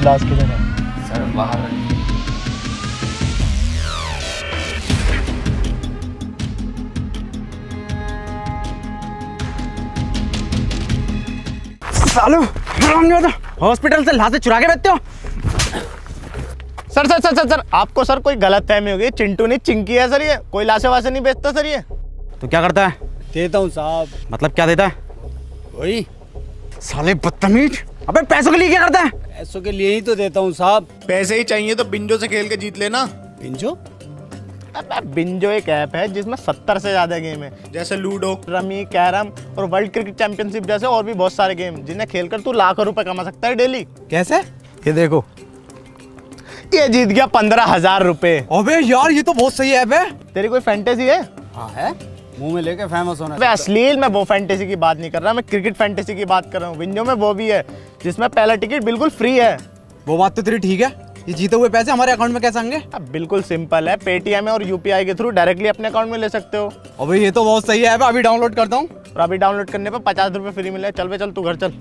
लाश किधर है? सर बाहर। सालो हॉस्पिटल से लाशें चुरा के बेचते हो? Sir sir sir sir sir आपको सर कोई गलत फहमी होगी। चिंटू नहीं चिंकी है सर, ये कोई लाशें वाशें नहीं बेचता सर। ये तो क्या करता है? देता हूँ साहब। मतलब क्या देता है? वही साले बदतमीज। अबे पैसों के लिए क्या करता है? पैसों के लिए ही तो देता हूँ साहब। पैसे ही चाहिए तो बिंजो से खेल के जीत लेना। बिंजो? बिंजो एक ऐप है जिसमें 70 से ज्यादा गेम है, जैसे लूडो, रमी, कैरम और वर्ल्ड क्रिकेट चैंपियनशिप जैसे और भी बहुत सारे गेम, जिन्हें खेलकर तू लाखों रुपए कमा सकता है डेली। कैसे? ये देखो, ये जीत गया 15,000 रुपए। अबे यार ये तो बहुत सही ऐप है। तेरी कोई फैंटेसी है? हाँ है, मुंह में लेके फेमस होना। मैं अश्लील में वो फैंटेसी की बात नहीं कर रहा, मैं क्रिकेट फैंटेसी की बात कर रहा हूँ। विंजो में वो भी है जिसमें पहला टिकट बिल्कुल फ्री है। वो बात तो तेरी ठीक है। ये जीते हुए पैसे हमारे अकाउंट में कैसे आएंगे? अब बिल्कुल सिंपल है, पेटीएम और यूपीआई के थ्रू डायरेक्टली अपने अकाउंट में ले सकते हो। अबे ये तो बहुत सही ऐप है, अभी डाउनलोड करता हूँ। और अभी डाउनलोड करने पर 50 रुपए फ्री मिले। चल बे चल, तू घर चल।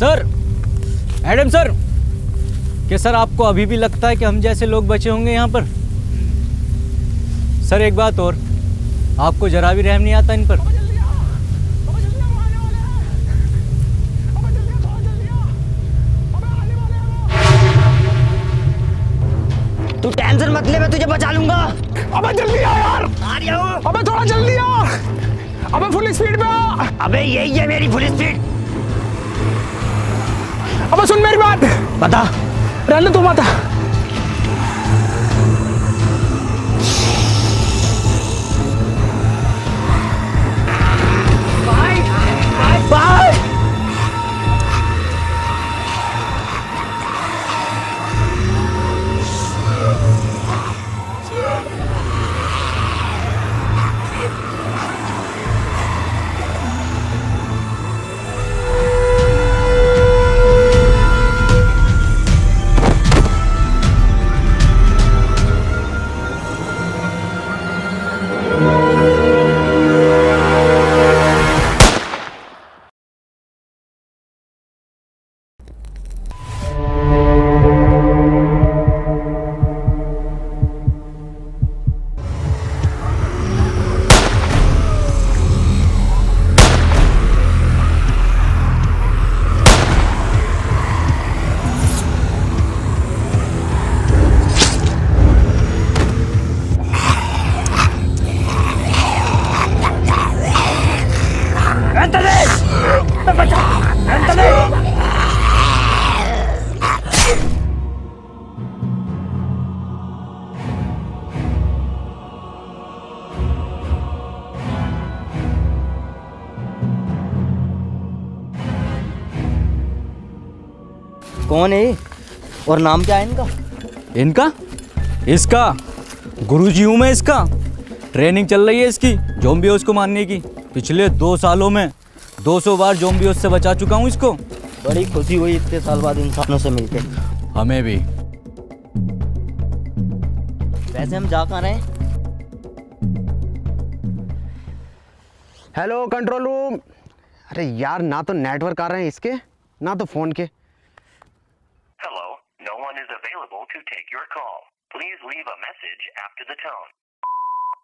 सर, एडम सर, क्या सर आपको अभी भी लगता है कि हम जैसे लोग बचे होंगे यहाँ पर? सर एक बात और, आपको जरा भी रहम नहीं आता इन पर? तू टेंशन मत ले, मैं तुझे बचा लूंगा। अबे जल्दी आ यार। आ रहा हूँ। अबे थोड़ा जल्दी आ। अबे फुल स्पीड पे आ। अबे यही है मेरी फुल स्पीड। अबे सुन मेरी बात। बता। रहने तू बता। बाय। कौन है और नाम क्या है इनका? इनका? इसका गुरुजी हूँ मैं। इसका ट्रेनिंग चल रही है इसकी ज़ॉम्बियोस को मारने की। पिछले 2 सालों में 200 बार ज़ॉम्बियोस से बचा चुका हूँ इसको। बड़ी खुशी हुई इतने साल बाद इंसानों से मिलके। हमें भी। वैसे हम जा कहाँ रहे हैं? Hello control room. अरे यार, ना तो नेटवर्क आ रहे हैं इसके, ना तो फोन के। Hello, no one is available to take your call. Please leave a message after the tone.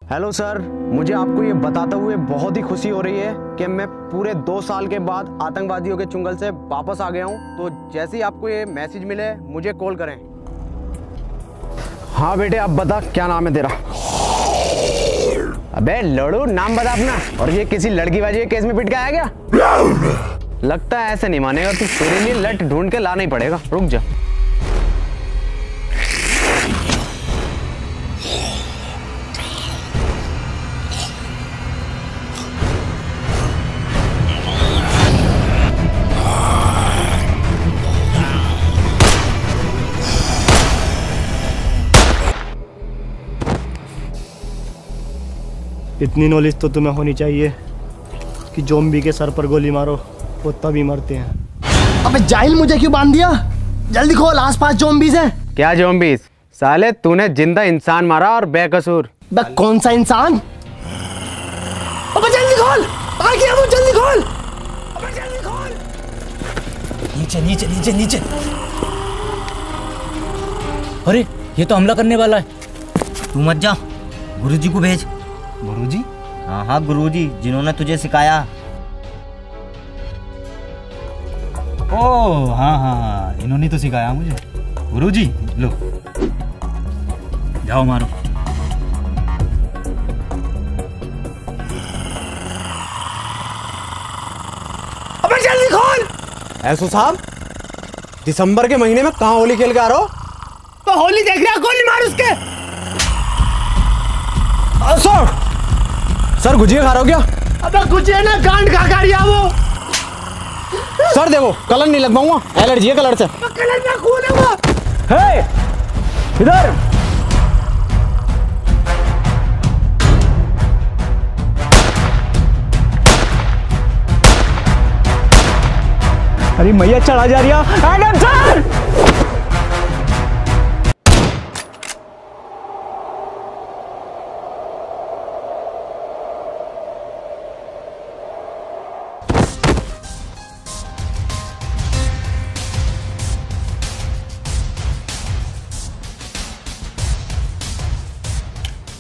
Hello sir, मुझे आपको ये बताते हुए बहुत ही खुशी हो रही है कि मैं पूरे 2 साल के बाद आतंकवादियों के चुंगल से वापस आ गया हूँ। तो जैसे ही आपको ये मैसेज मिले मुझे कॉल करें। हाँ बेटे, अब बता क्या नाम है तेरा? अबे लड़ू, नाम बता अपना। और ये किसी लड़की बाजी के केस में पिट के आया क्या? लगता है ऐसे नहीं मानेगा तू, तेरे लिए लट ढूंढ के लाना ही पड़ेगा। रुक जा। इतनी नॉलेज तो तुम्हें होनी चाहिए कि ज़ॉम्बी के सर पर गोली मारो वो तभी मरते हैं। अबे जाहिल, मुझे क्यों बांध दिया? जल्दी खोल, आसपास ज़ॉम्बीज़ हैं। क्या ज़ॉम्बीज़? साले तूने जिंदा इंसान मारा और बेकसूर। बे कौन सा इंसान? अबे जल्दी खोल, आ गया वो, जल्दी खोल। अबे जल्दी खोल। नीचे नीचे नीचे नीचे। अरे ये तो हमला करने वाला है। तू मत जा, गुरुजी को भेज। गुरुजी? हाँ हाँ गुरुजी, जिन्होंने तुझे सिखाया। ओह हाँ हाँ, इन्होंने तो सिखाया मुझे। गुरुजी लो, जाओ मारो। अबे जल्दी खोल। ऐसो साहब, दिसंबर के महीने में कहाँ होली खेल के आ रहे हो? तो होली देख रहा, गोली मार उसके। सर गुजिया खा रहे हो क्या? अबे गुजिया ना, गांड खा रही है वो। सर देखो, कलर नहीं लगवाऊंगा, एलर्जी है कलर से। कलर में खून है वो। हे, इधर। अरे मैया चढ़ा जा रही है। Adam sir!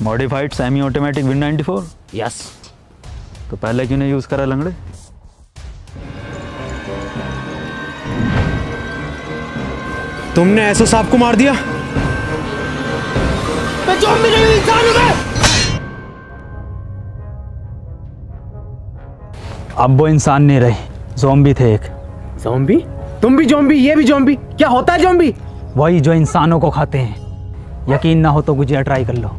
Modified semi automatic win 94। Yes. तो पहले क्यों नहीं यूज करा लंगड़े? तुमने ऐसो साहब को मार दिया? मैं ज़ॉम्बी नहीं, इंसान हूं मैं। अब वो इंसान नहीं रहे, ज़ॉम्बी थे एक। ज़ॉम्बी? तुम भी ज़ॉम्बी, ये भी ज़ॉम्बी? क्या होता है ज़ॉम्बी? वही जो इंसानों को खाते हैं। यकीन ना हो तो गुजिया ट्राई कर लो।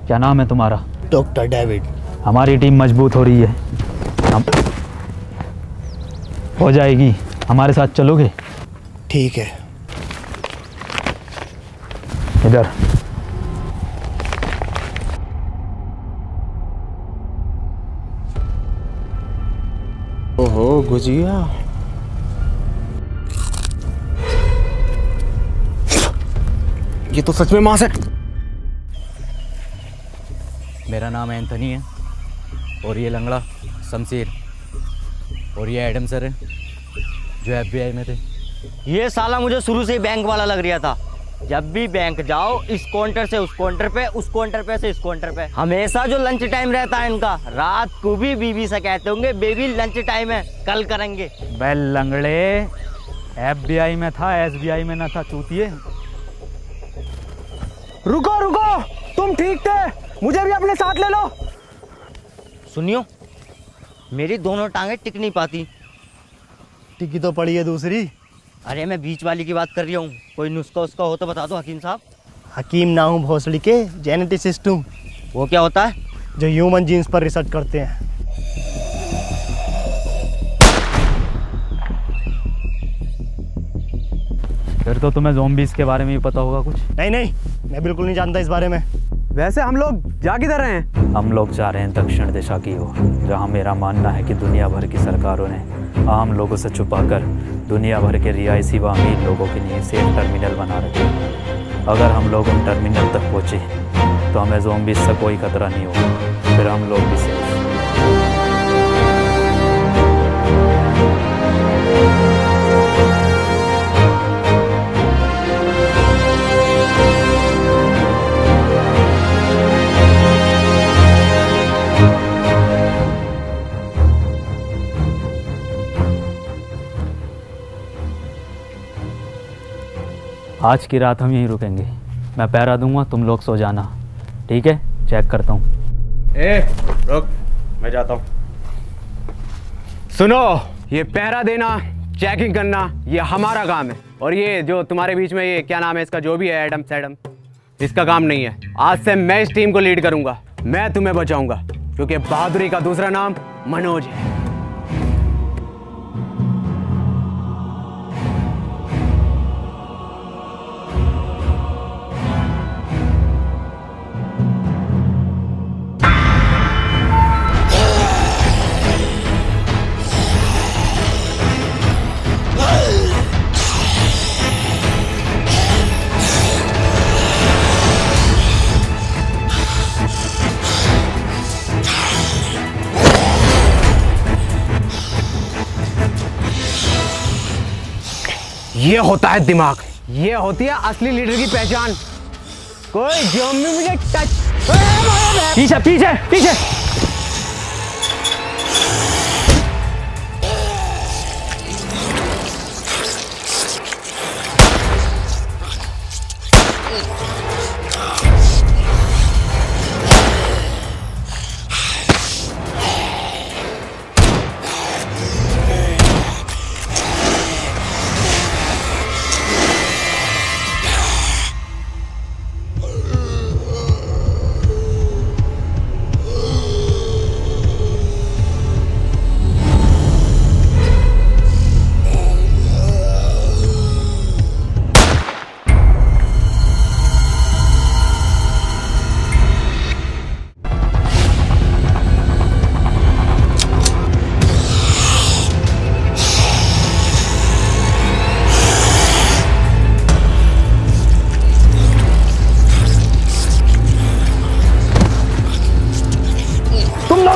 क्या नाम है तुम्हारा? Doctor David. हमारी टीम मजबूत हो रही है, हम हो जाएगी। हमारे साथ चलोगे? ठीक है। इधर। ओहो गुजिया, ये तो सच में मांस है। मेरा नाम एंथनी है और ये लंगड़ा शमशीर और ये एडम सर है जो FBI में थे। ये साला मुझे शुरू से ही बैंक वाला लग रहा था। जब भी बैंक जाओ, इस काउंटर से उस काउंटर पे, उस काउंटर पे से इस काउंटर पे, हमेशा जो लंच टाइम रहता है इनका, रात को भी बीवी से कहते होंगे बेबी लंच टाइम है, कल करेंगे। बैल लंगड़े, FBI में था, SBI में ना था चूतिए। रुको रुको, तुम ठीक थे, मुझे भी अपने साथ ले लो। सुनियो, मेरी दोनों टांगे टिक नहीं पाती। टिकी तो पड़ी है दूसरी। अरे मैं बीच वाली की बात कर रही हूँ, कोई नुस्खा उसका हो तो बता दो हकीम साहब। हकीम ना हूँ, भोसड़ी के जेनेटिसिस्ट हूँ। वो क्या होता है? जो ह्यूमन जीन्स पर रिसर्च करते हैं। फिर तो तुम्हें ज़ॉम्बीज़ के बारे में भी पता होगा कुछ। नहीं नहीं, मैं बिल्कुल नहीं जानता इस बारे में। वैसे हम लोग जा किधर रहे हैं? हम लोग जा रहे हैं दक्षिण दिशा की ओर, जहाँ मेरा मानना है कि दुनिया भर की सरकारों ने आम लोगों से छुपाकर दुनिया भर के रिहायशी व अमीर लोगों के लिए सेफ टर्मिनल बना रखे हैं। अगर हम लोग उन टर्मिनल तक पहुँचे तो हमें ज़ॉम्बीज़ से कोई खतरा नहीं होगा, फिर हम लोग भी सेफ। आज की रात हम यहीं रुकेंगे। मैं पहरा दूंगा, तुम लोग सो जाना, ठीक है? चेक करता हूँ। ए रुक, मैं जाता हूँ। सुनो, ये पहरा देना, चेकिंग करना, ये हमारा काम है। और ये जो तुम्हारे बीच में ये क्या नाम है इसका, जो भी है एडम सैडम, इसका काम नहीं है। आज से मैं इस टीम को लीड करूंगा, मैं तुम्हें बचाऊंगा, क्योंकि बहादुरी का दूसरा नाम मनोज है। ये होता है दिमाग, ये होती है असली लीडर की पहचान। कोई ज़ॉम्बी मुझे टच। पीछे पीछे पीछे।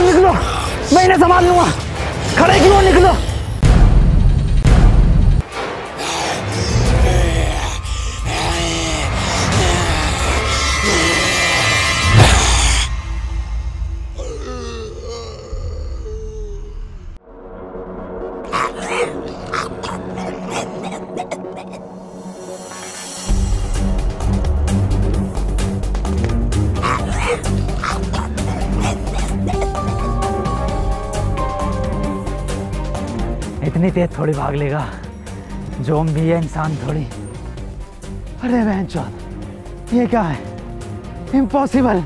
निकलो, मैं इन्हें संभाल लूंगा। खड़े क्यों, निकलो। इतनी तेज थोड़ी भाग लेगा, ज़ॉम्बी है, इंसान थोड़ी। अरे बहनचोद, ये क्या है? इम्पॉसिबल।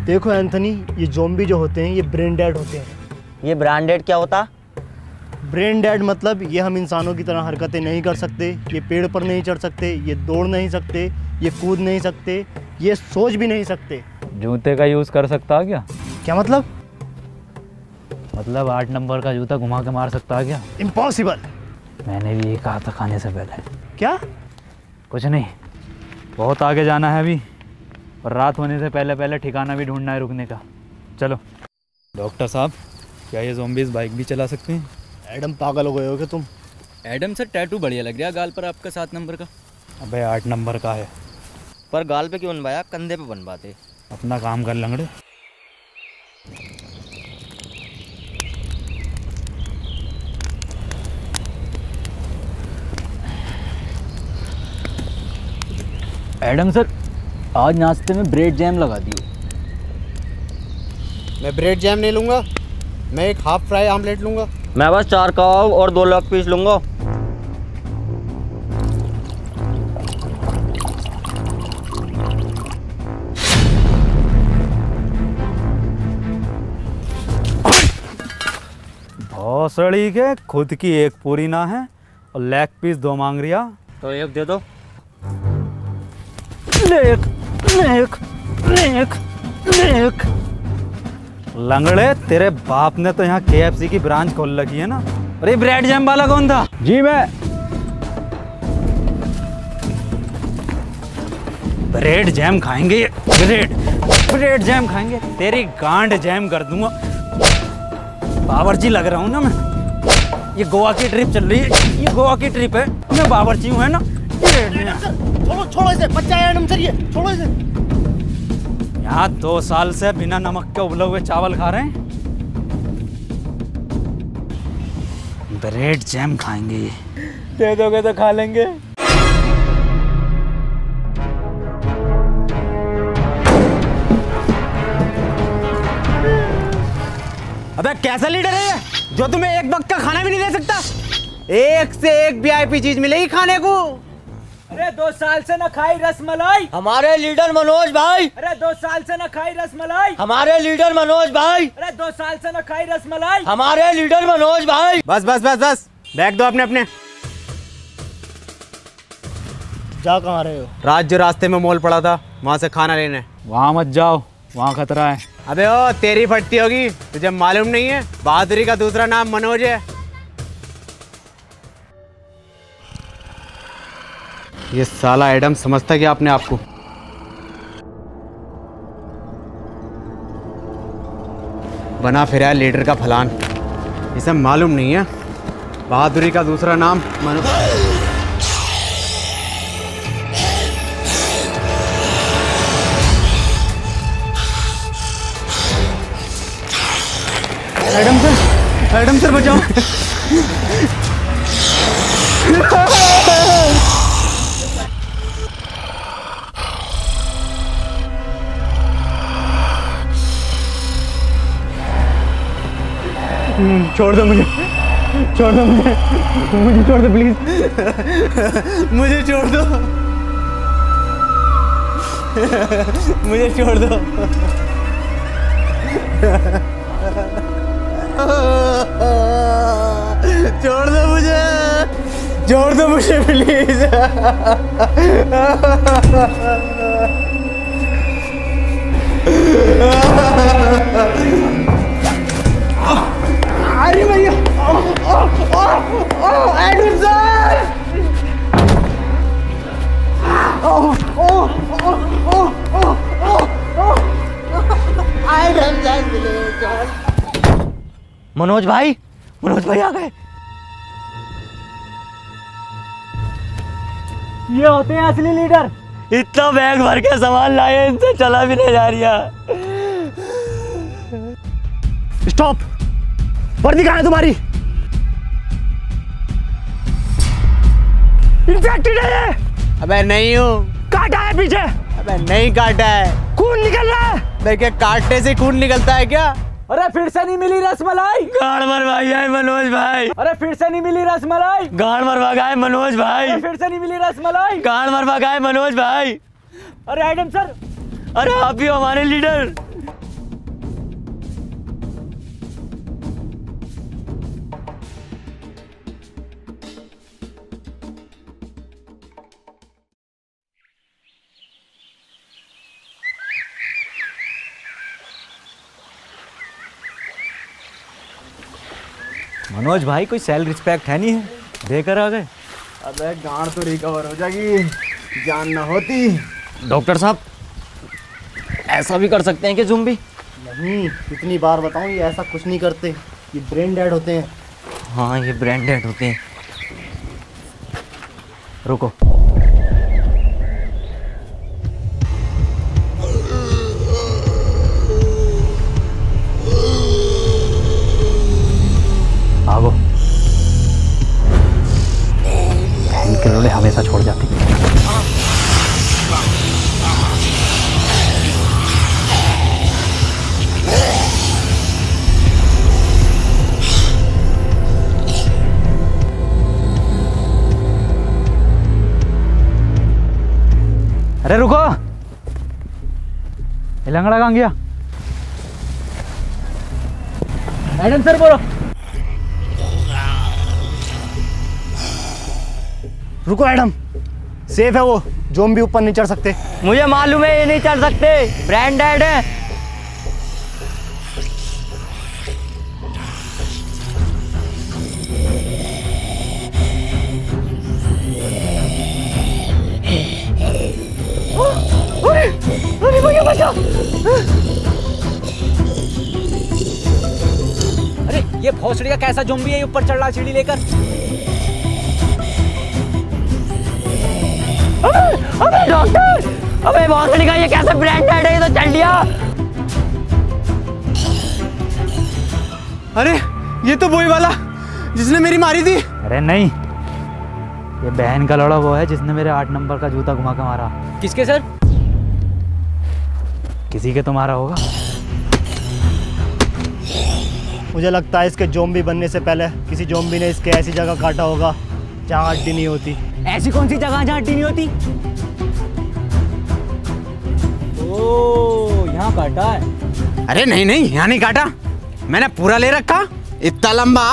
देखो एंथनी, ये ज़ॉम्बी जो होते हैं ये ब्रेन डेड होते हैं। ये ब्रांडेड क्या होता? ब्रेन डेड मतलब ये हम इंसानों की तरह हरकतें नहीं कर सकते, ये पेड़ पर नहीं चढ़ सकते, ये दौड़ नहीं सकते, ये कूद नहीं सकते, ये सोच भी नहीं सकते। जूते का यूज़ कर सकता क्या? क्या मतलब? मतलब 8 नंबर का जूता घुमा के मार सकता क्या? इम्पॉसिबल। मैंने भी ये कहा था खाने से पहले। क्या? कुछ नहीं, बहुत आगे जाना है अभी, और रात होने से पहले पहले ठिकाना भी ढूंढना है रुकने का। चलो। डॉक्टर साहब, क्या ये ज़ॉम्बीज़ बाइक भी चला सकते हैं? एडम, पागल हो गए हो क्या तुम? एडम सर, टैटू बढ़िया लग रहा है गाल पर आपका 7 नंबर का। अबे 8 नंबर का है। पर गाल पे क्यों बनवाया, कंधे पे बनवाते। अपना काम कर लंगड़े। एडम सर, आज नाश्ते में ब्रेड जैम लगा दियो। मैं ब्रेड जैम नहीं लूँगा, मैं एक हाफ फ्राई आमलेट लूँगा। मैं बस 4 कबाब और 2 लेग पीस लूँगा। भौसड़ी के खुद की एक पूरी ना है और लेग पीस 2 मांग रिया। तो एक दे दो। Lake lake lake lake. लंगड़े, तेरे बाप ने तो यहाँ KFC की ब्रांच खोल रखी है ना? अरे ब्रेड जैम वाला कौन था? जी मैं। ब्रेड जैम खाएंगे, ब्रेड जैम खाएंगे, तेरी गांड जैम कर दूंगा। बावर्ची लग रहा हूँ ना मैं। ये गोवा की ट्रिप चल रही है, ये गोवा की ट्रिप है, मैं बावर्ची हूँ, है ना। छोड़ो इसे, बच्चा है एडम सर, ये छोड़ो इसे। यहाँ 2 साल से बिना नमक के उबले हुए चावल खा रहे हैं। ब्रेड जैम खाएंगे, दे दोगे तो खा लेंगे। अबे कैसा लीडर है ये, जो तुम्हें एक वक्त का खाना भी नहीं दे सकता? एक से एक वीआईपी चीज मिलेगी खाने को। अरे 2 साल से न खाई रसमलाई। हमारे लीडर मनोज भाई। अरे 2 साल से न खाई रसमलाई। हमारे लीडर मनोज भाई। अरे 2 साल से न खाई रसमलाई। हमारे लीडर मनोज भाई। बस बस बस बस, बैग दो अपने अपने। जा कहाँ रहे हो? रात जो रास्ते में मॉल पड़ा था, वहां से खाना लेने। वहाँ मत जाओ, वहाँ खतरा है। अबे ओ तेरी फटती होगी, तुझे मालूम नहीं है बहादुरी का दूसरा नाम मनोज है। ये साला एडम समझता क्या अपने आप को? बना फिरा लीडर का फलान, इसे मालूम नहीं है बहादुरी का दूसरा नाम मनोज। एडम सर बचाओ। छोड़ दो मुझे, छोड़ दो मुझे, मुझे छोड़ दो प्लीज, मुझे छोड़ दो, मुझे छोड़ दो। छोड़ दो मुझे, छोड़ दो मुझे प्लीज। अरे भैया, एडम सर, मनोज भाई, मनोज भाई आ गए। ये होते हैं असली लीडर। इतना बैग भर के सामान लाए, इनसे चला भी नहीं जा रहा। स्टॉप, वर्दी कहाँ है तुम्हारी? इन्फेक्टेड है ये। अबे नहीं हूँ। काटा है पीछे? अबे नहीं काटा है। खून निकल रहा है। देखे काटने से खून निकलता है क्या? अरे फिर से नहीं मिली रसमलाई। गाड़ मरवा गया है मनोज भाई। अरे फिर से नहीं मिली रसमलाई। गाड़ मरवा गया है मनोज भाई। अरे फिर से नहीं मिली रसमलाई। गाड़ मरवा गया है मनोज भाई। अरे एडम सर, अरे आप भी हो हमारे लीडर। मनोज भाई कोई सेल्फ रिस्पेक्ट है नहीं है, देकर आ गए। अबे गांड तो रिकवर हो जाएगी, जान ना होती। डॉक्टर साहब, ऐसा भी कर सकते हैं कि ज़ुम्बी? नहीं, कितनी बार बताऊं, ये ऐसा कुछ नहीं करते, ये ब्रेन डेड होते हैं। हाँ, ये ब्रेन डेड होते हैं। रुको, भागो। इनके लोड़े हमेशा छोड़ जाते हैं। अरे रुको, ये लंगड़ा कहाँ गया? एडम सर बोलो। रुको एडम, सेफ है वो, ज़ॉम्बी ऊपर नहीं चढ़ सकते। मुझे मालूम है ये नहीं चढ़ सकते, ब्रेन डेड है। अरे भैया बचा। अरे ये भोसड़ी का कैसा ज़ॉम्बी है, ऊपर चढ़ रहा सीढ़ी लेकर। अबे डॉक्टर, अबे भोसड़ी का ये कैसे ब्रांडेड है, ये तो चल दिया। अरे ये तो वही वाला जिसने मेरी मारी थी। अरे नहीं, ये बहन का लड़ा वो है जिसने मेरे 8 नंबर का जूता घुमा के मारा। किसके सर? किसी के तो मारा होगा। मुझे लगता है इसके ज़ॉम्बी बनने से पहले किसी ज़ॉम्बी ने इसके ऐसी जगह काटा होगा जहाँ हड्डी नहीं होती। ऐसी कौन सी जगह जहाँ हड्डी नहीं होती? ओह, यहाँ काटा है। अरे नहीं नहीं, यहाँ नहीं काटा, मैंने पूरा ले रखा, इतना लंबा।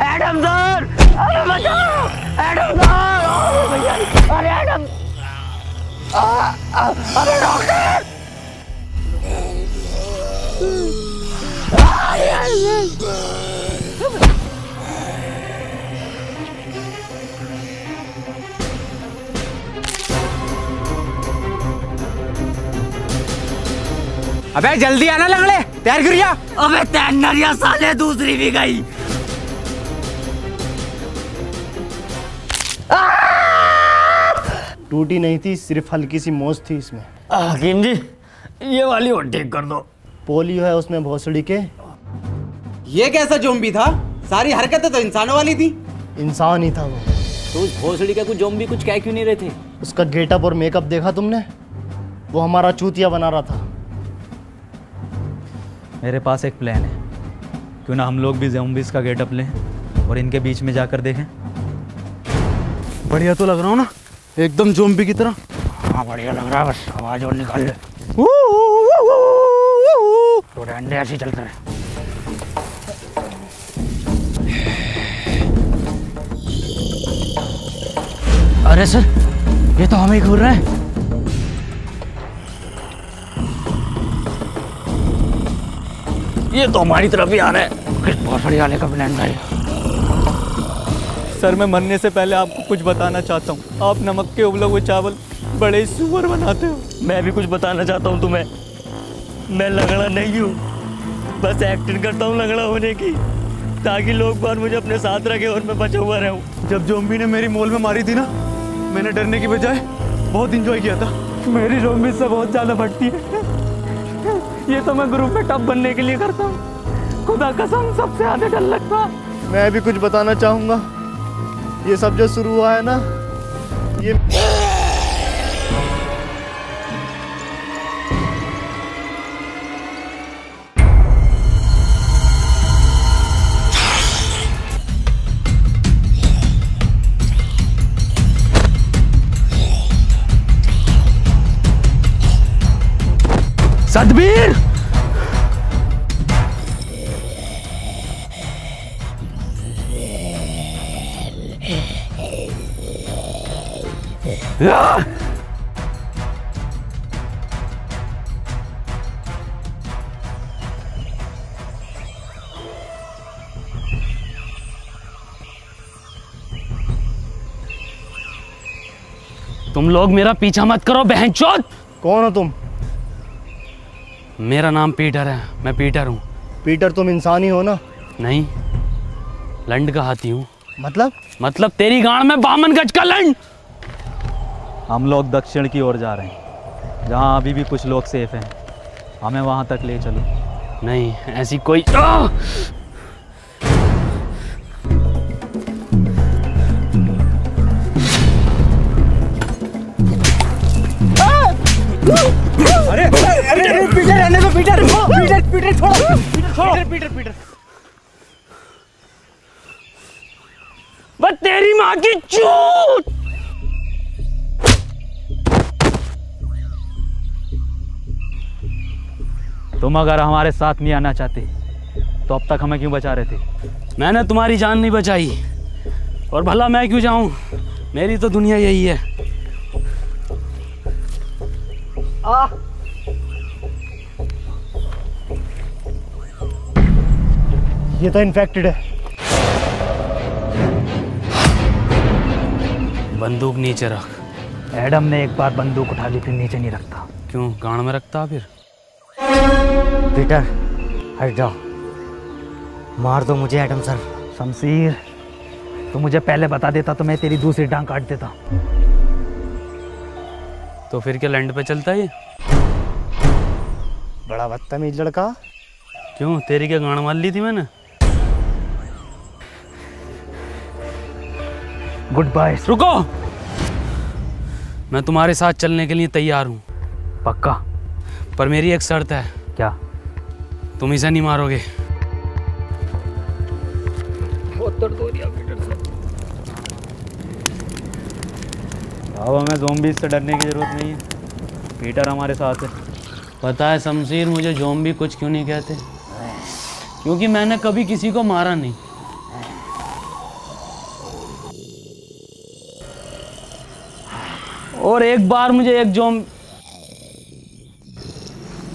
एडम सर, अरे बचाओ, एडम सर, अरे एडम, अरे डॉक्टर। अबे जल्दी आना लंगड़े, तैयार करिया। अबे तैयारियां साले, दूसरी भी गई। टूटी नहीं थी, सिर्फ हल्की सी मोच थी इसमें। हकीम जी, ये वाली और ठीक कर दो। पोलियो है उसमें भोसड़ी के। ये कैसा ज़ॉम्बी था? सारी हरकतें तो इंसानों वाली थी। इंसान ही था वो। तो उस भोसड़ी का कुछ ज़ॉम्बी कुछ कह क्यों नहीं रहे थे? उसका गेटअप और मेकअप देखा तुमने? वो हमारा चूतिया बना रहा था। मेरे पास एक प्लान है, क्यों ना हम लोग भी ज़ॉम्बीज़ का गेटअप लें और इनके बीच में जाकर देखें। बढ़िया तो लग रहा हूँ ना, एकदम ज़ॉम्बी की तरह। हाँ बढ़िया लग रहा है, बस आवाज और निकाल ले। तो डंडे ऐसे चलते रहे। अरे सर, ये तो हमें घूर रहा है। ये तो हमारी तरफ ही आ रहा है। किस भोसड़ी वाले का प्लान था ये? सर मैं मरने से पहले आपको कुछ बताना चाहता हूँ। आप नमक के उबले हुए चावल बड़े सुअर बनाते हो। मैं भी कुछ बताना चाहता हूँ तुम्हें। मैं लंगड़ा नहीं हूँ, बस एक्टिंग करता हूँ लंगड़ा होने की, ताकि लोग बार मुझे अपने साथ रखे और मैं बचा हुआ रहूँ। जब ज़ॉम्बी ने मेरी मॉल में मारी थी ना, मैंने डरने की बजाय बहुत इंजॉय किया था। मेरी ज़ॉम्बी से बहुत ज़्यादा बढ़ती है। ये तो मैं ग्रुप में टॉप बनने के लिए करता हूँ। खुदा कसम सबसे ज़्यादा डर लगता। मैं भी कुछ बताना चाहूँगा। ये सब जो शुरू हुआ है ना, ये सतबीर, तुम लोग मेरा पीछा मत करो बहनचोद। कौन हो तुम? मेरा नाम पीटर है, मैं पीटर हूँ। पीटर तुम इंसान ही हो ना? नहीं, लंड का हाथी हूँ। मतलब तेरी गांड में 52 गज का लंड। हम लोग दक्षिण की ओर जा रहे हैं, जहाँ अभी भी कुछ लोग सेफ हैं। हमें वहाँ तक ले चलो। नहीं, ऐसी कोई अरे अरे पीटर रहने दो, पीटर पीटर पीटर छोड़ो, पीटर पीटर पीटर। बस तेरी माँ की चूत। तुम अगर हमारे साथ नहीं आना चाहते तो अब तक हमें क्यों बचा रहे थे? मैंने तुम्हारी जान नहीं बचाई, और भला मैं क्यों जाऊं? मेरी तो दुनिया यही है। ये तो इन्फेक्टेड है। बंदूक नीचे रख। एडम ने एक बार बंदूक उठा ली, फिर नीचे नहीं रखता। क्यों, गांड में रखता फिर? पीटर हट जाओ, मार दो मुझे एडम सर। शमशीर, तो मुझे पहले बता देता तो मैं तेरी दूसरी टांग काट देता। तो फिर क्या लैंड पे चलता है ये? बड़ा बदतमीज लड़का। क्यों, तेरी क्या गांड मार ली थी मैंने? Goodbye. रुको, मैं तुम्हारे साथ चलने के लिए तैयार हूँ। पक्का? पर मेरी एक शर्त है। क्या? तुम इसे नहीं मारोगे। अब हमें ज़ॉम्बीज़ से डरने की ज़रूरत नहीं है, पीटर हमारे साथ है। पता है शमशीर, मुझे ज़ॉम्बी कुछ क्यों नहीं कहते? क्योंकि मैंने कभी किसी को मारा नहीं। और एक बार मुझे एक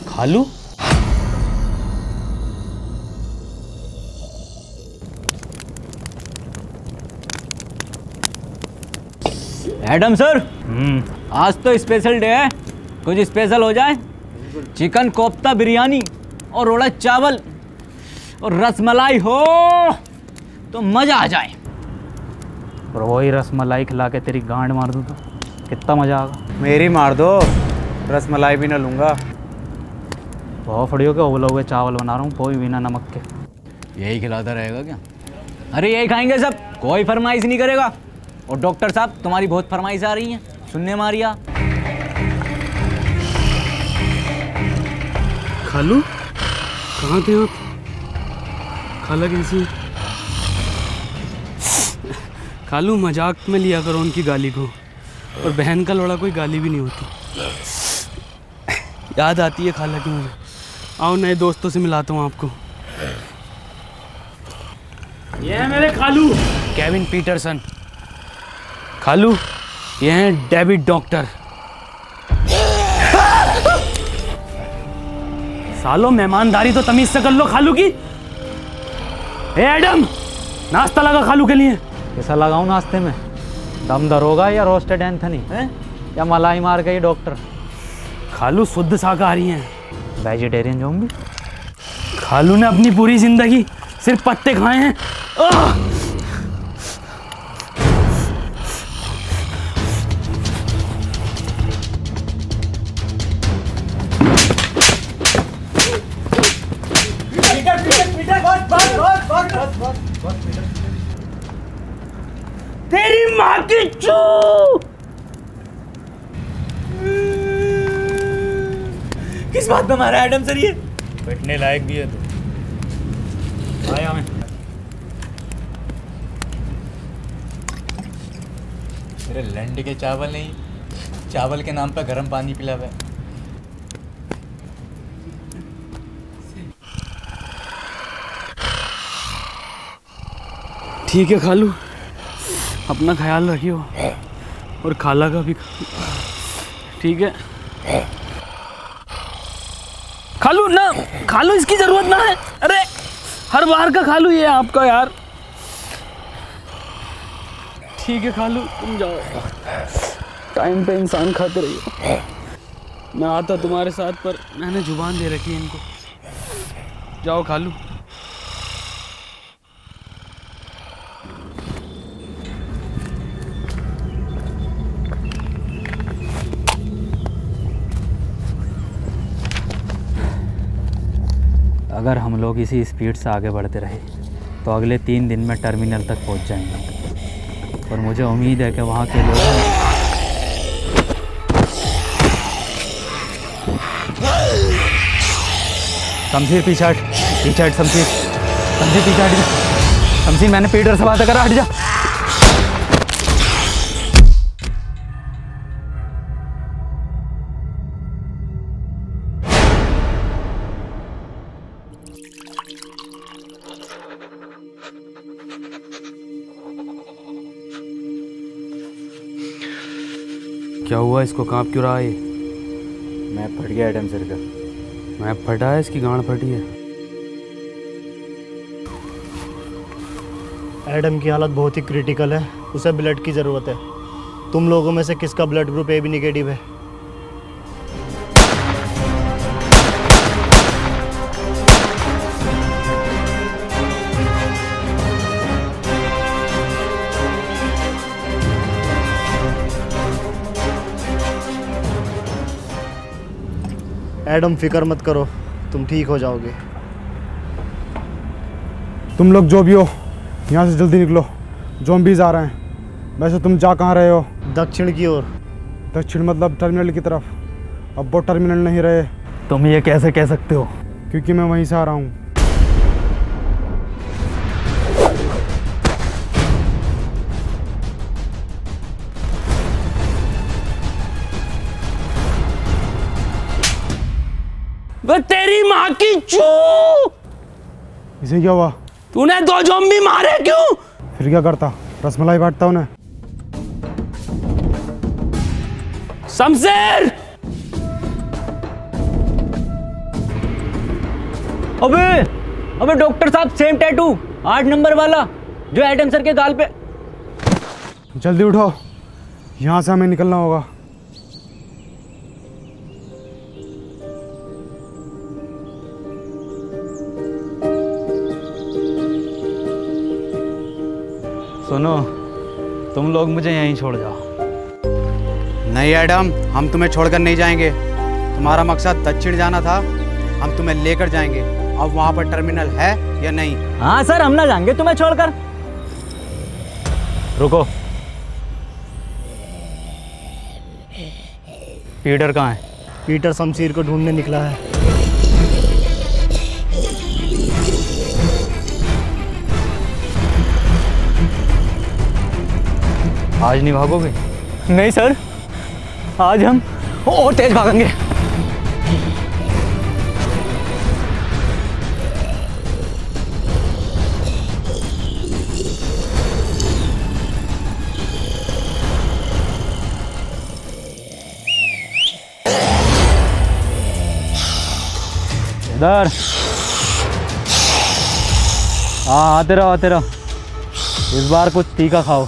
खालू, एडम सर, आज तो स्पेशल डे है, कुछ स्पेशल हो जाए। चिकन कोफ्ता बिरयानी और रोड़ा चावल और रसमलाई हो तो मज़ा आ जाए। और वही रसमलाई खिला के तेरी गांड मार दूँ तो कितना मज़ा आएगा। मेरी मार दो, रसमलाई भी ना लूँगा। बहुत फड़ियों के उबले हुए चावल बना रहा हूँ, कोई बिना नमक के। यही खिलाता रहेगा क्या? अरे यही खाएंगे सब, कोई फरमाइश नहीं करेगा। और डॉक्टर साहब, तुम्हारी बहुत फरमाइश आ रही हैं, सुनने मारिया। खालू कहाँ थे आप? खाला कैसी है? खालू मजाक में लिया करो उनकी गाली को, और बहन का लोड़ा कोई गाली भी नहीं होती। याद आती है खाला की मुझे। आओ नए दोस्तों से मिलाता हूँ आपको। ये है मेरे खालू केविन पीटरसन। खालू, ये हैं डेविड डॉक्टर। सालो, मेहमानदारी तो तमीज से कर लो खालू की। ए एडम, नाश्ता लगा खालू के लिए। कैसा लगाऊं नाश्ते में? दम दरोगा या रोस्टेड एंथनी है, या मलाई मार गई डॉक्टर? खालू शुद्ध शाकाहारी हैं। Vegetarian zombie. खालू ने अपनी पूरी जिंदगी सिर्फ पत्ते खाए हैं। तेरी माँ की चू। किस बात पे मारा एडम सर ये? बैठने लायक भी है तो। आया मैं। मेरे लंड के चावल नहीं, चावल के नाम पे गर्म पानी पिलावे। ठीक है खालू, अपना ख्याल रखियो और खाला का भी। ठीक है खालू ना, खालू इसकी जरूरत ना है। अरे हर बार का खालू ये आपका यार। ठीक है खालू, तुम जाओ, टाइम पे इंसान खाते रहिए। मैं आता तुम्हारे साथ, पर मैंने जुबान दे रखी है इनको। जाओ खालू। अगर हम लोग इसी स्पीड से आगे बढ़ते रहे तो अगले 3 दिन में टर्मिनल तक पहुंच जाएंगे। और मुझे उम्मीद है कि वहाँ के लोग शमशीर पीछे हट, शमशीर पीछे हट जा। शमशीर, मैंने पीटर से बात करा, हट जा। क्या हुआ, इसको कांप क्यों रहा है? मैं फट गया एडम सर का। मैं फटा है, इसकी गांड फटी है। एडम की हालत बहुत ही क्रिटिकल है, उसे ब्लड की ज़रूरत है। तुम लोगों में से किसका ब्लड ग्रुप AB नेगेटिव है? एडम, फिक्र मत करो, तुम ठीक हो जाओगे। तुम लोग जो भी हो यहाँ से जल्दी निकलो, ज़ॉम्बीज़ आ रहे हैं। वैसे तुम जा कहाँ रहे हो? दक्षिण की ओर। दक्षिण मतलब टर्मिनल की तरफ। अब वो टर्मिनल नहीं रहे। तुम ये कैसे कह सकते हो? क्योंकि मैं वहीं से आ रहा हूँ। वो तेरी माँ की चू! इसे क्या हुआ? तूने 2 ज़ॉम्बी मारे क्यों? फिर क्या करता? रसमलाई बांटता उन्हें। शमशेर! अबे डॉक्टर साहब, सेम टैटू 8 नंबर वाला जो एडम सर के गाल पे। जल्दी उठो, यहाँ से हमें निकलना होगा। सुनो, तुम लोग मुझे यहीं छोड़ जाओ। नहीं एडम, हम तुम्हें छोड़कर नहीं जाएंगे। तुम्हारा मकसद दक्षिण जाना था, हम तुम्हें लेकर जाएंगे। अब वहाँ पर टर्मिनल है या नहीं? हाँ सर, हम ना जाएंगे तुम्हें छोड़कर। रुको, पीटर कहाँ है? पीटर शमशीर को ढूंढने निकला है। आज नहीं भागोगे? नहीं सर, आज हम और तेज भागेंगे। इधर हाँ, आते रहो आते रहो। इस बार कुछ तीखा खाओ।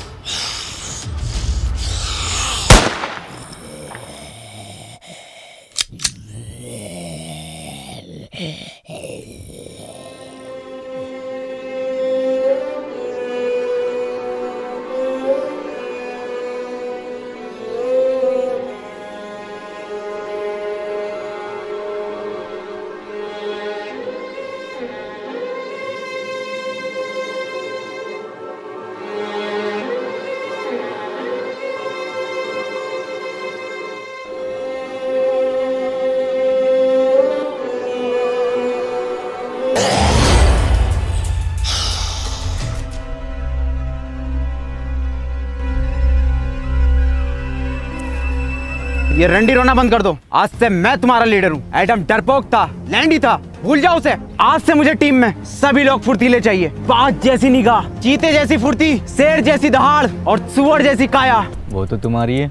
ये रंडी रोना बंद कर दो। आज से मैं तुम्हारा लीडर हूँ। एडम डरपोक था, लैंडी था, भूल जाओ उसे। आज से मुझे टीम में सभी लोग फुर्तीले चाहिए। बाज जैसी निगाह, चीते जैसी फुर्ती, शेर जैसी दहाड़ और सुअर जैसी काया। वो तो तुम्हारी है।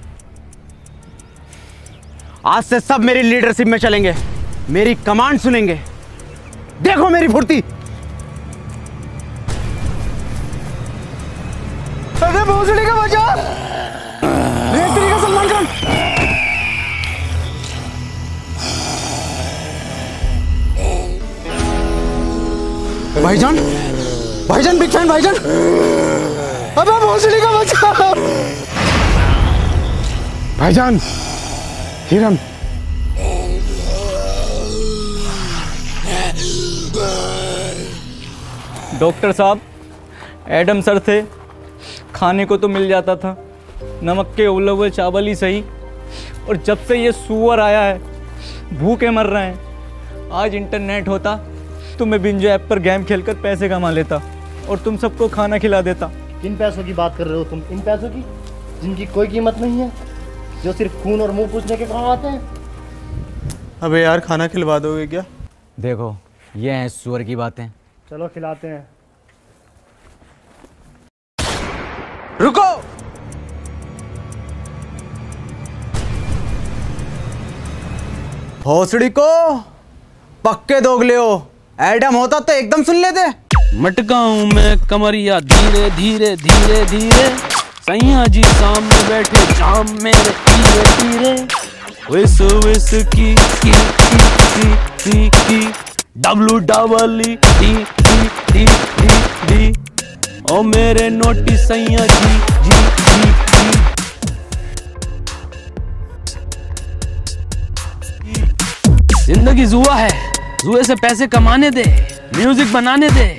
आज से सब मेरी लीडरशिप में चलेंगे, मेरी कमांड सुनेंगे। देखो मेरी फुर्ती। अरे भोसड़ी का बच्चा, रेतरी का सलमान खान। भाईजान, भाईजान बिग फैन भाईजान। अबे भोसड़ी का बच्चा। भाईजान, हिरन। डॉक्टर साहब, एडम सर थे, खाने को तो मिल जाता था, नमक के उबले हुए चावल ही सही। और जब से ये सुअर आया है, भूखे मर रहे हैं। आज इंटरनेट होता तो मैं बिंजो ऐप पर गेम खेलकर पैसे कमा लेता और तुम सबको खाना खिला देता। किन पैसों की बात कर रहे हो तुम? इन पैसों की जिनकी कोई कीमत नहीं है, जो सिर्फ खून और मुंह पूछने के काम आते हैं। अबे यार, खाना खिलवा दोगे क्या? देखो, ये हैं सुअर की बातें। चलो खिलाते हैं। रुको, भोसड़ी को पक्के दोगले हो। एडम होता तो एकदम सुन लेते। मटका हूं मैं कमरिया, धीरे धीरे धीरे धीरे सैया जी सामने बैठे जाम मेरे पीरे पीरे विस विस की डब्लू डबल डी ओ मेरे नोटिस सैया जी जी जी जी। जिंदगी जुआ है, जुए से पैसे कमाने दे, म्यूजिक बनाने दे,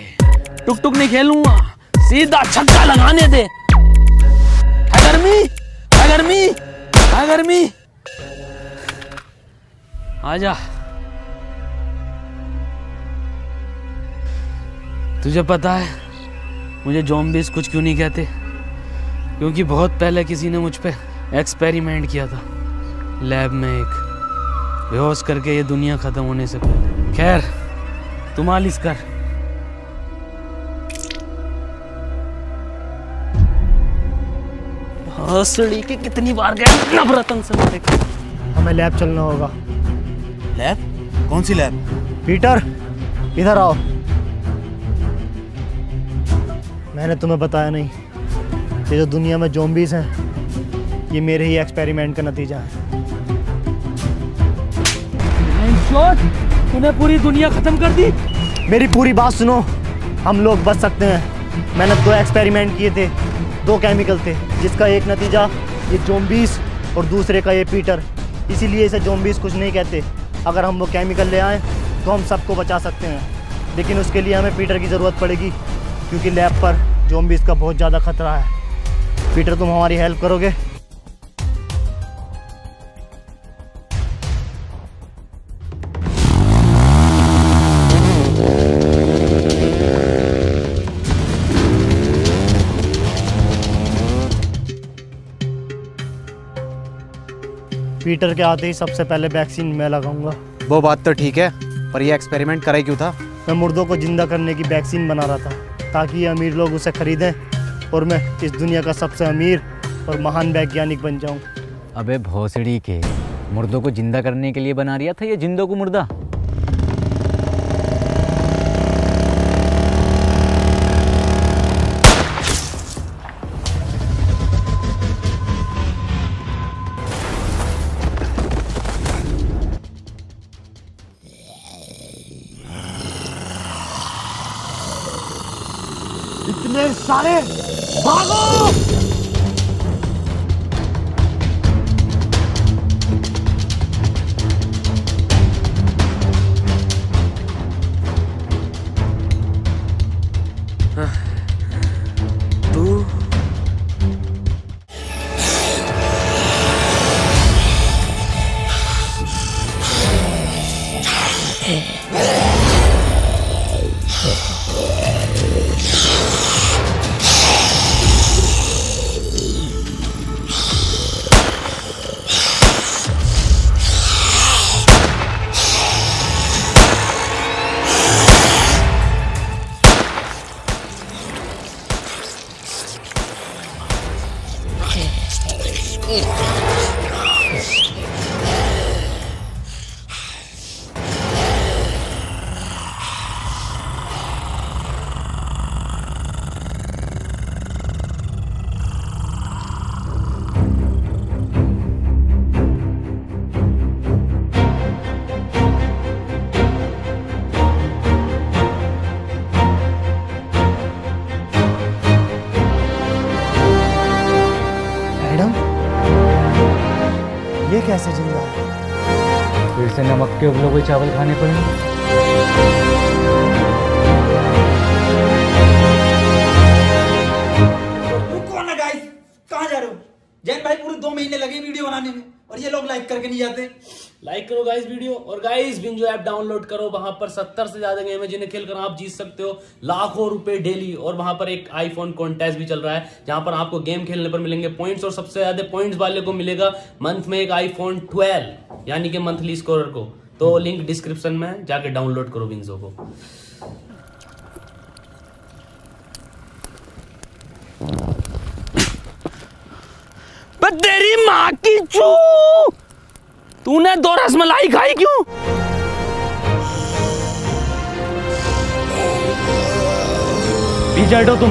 टुक टुक नहीं खेलूंगा, सीधा छक्का लगाने दे। है गर्मी, है गर्मी, है गर्मी, आजा। तुझे पता है मुझे ज़ॉम्बीज़ कुछ क्यों नहीं कहते? क्योंकि बहुत पहले किसी ने मुझ पे एक्सपेरिमेंट किया था लैब में, एक बेहोश करके ये दुनिया ख़त्म होने से पहले। खैर तू मालिश कर। हंसड़ी के कितनी बार गए नवरत्न से मेरे को। हमें लैब चलना होगा। लैब? कौन सी लैब? पीटर इधर आओ। मैंने तुम्हें बताया नहीं, ये जो दुनिया में ज़ॉम्बीज़ हैं ये मेरे ही एक्सपेरिमेंट का नतीजा है। तूने पूरी दुनिया खत्म कर दी। मेरी पूरी बात सुनो, हम लोग बच सकते हैं। मैंने 2 एक्सपेरिमेंट किए थे, 2 केमिकल थे, जिसका एक नतीजा ये ज़ॉम्बीज़ और दूसरे का ये पीटर। इसीलिए इसे ज़ॉम्बीज़ कुछ नहीं कहते। अगर हम वो केमिकल ले आएँ तो हम सबको बचा सकते हैं, लेकिन उसके लिए हमें पीटर की ज़रूरत पड़ेगी, क्योंकि लैब पर ज़ॉम्बीज़ का बहुत ज़्यादा खतरा है। पीटर तुम हमारी हेल्प करोगे? पीटर के आते ही सबसे पहले वैक्सीन मैं लगाऊंगा। वो बात तो ठीक है, पर ये एक्सपेरिमेंट करे क्यों था? मैं मुर्दों को जिंदा करने की वैक्सीन बना रहा था, ताकि ये अमीर लोग उसे खरीदें और मैं इस दुनिया का सबसे अमीर और महान वैज्ञानिक बन जाऊं। अबे भोसड़ी के, मुर्दों को जिंदा करने के लिए बना रिया था ये जिंदों को मुर्दा? इतने सारे, भागो! तू ये कैसे जिंदा है? फिर से नमक के उबले हुए चावल खाने पड़ेंगे। रुको ना गाइस, कहाँ जा रहे हो? जैन भाई पूरे 2 महीने लगे वीडियो बनाने में और ये लोग लाइक करके नहीं जाते। लाइक करो गाइस वीडियो, और गाइस बिंजो ऐप डाउनलोड करो। वहां पर 70 से ज्यादा गेम है जिन्हें खेलकर आप जीत सकते हो लाखों रुपए डेली। और वहां पर एक आईफोन कॉन्टेस्ट भी चल रहा है, जहां पर आपको गेम खेलने पर मिलेंगे पॉइंट्स, और सबसे ज्यादा पॉइंट्स वाले को मिलेगा मंथ में एक आईफोन 12, यानी कि मंथली स्कोरर को। तो लिंक डिस्क्रिप्शन में जाके डाउनलोड करो बिंजो को। तेरी माँ की चू, तूने 2 रसमलाई खाई क्यों? पीछे हटो तुम।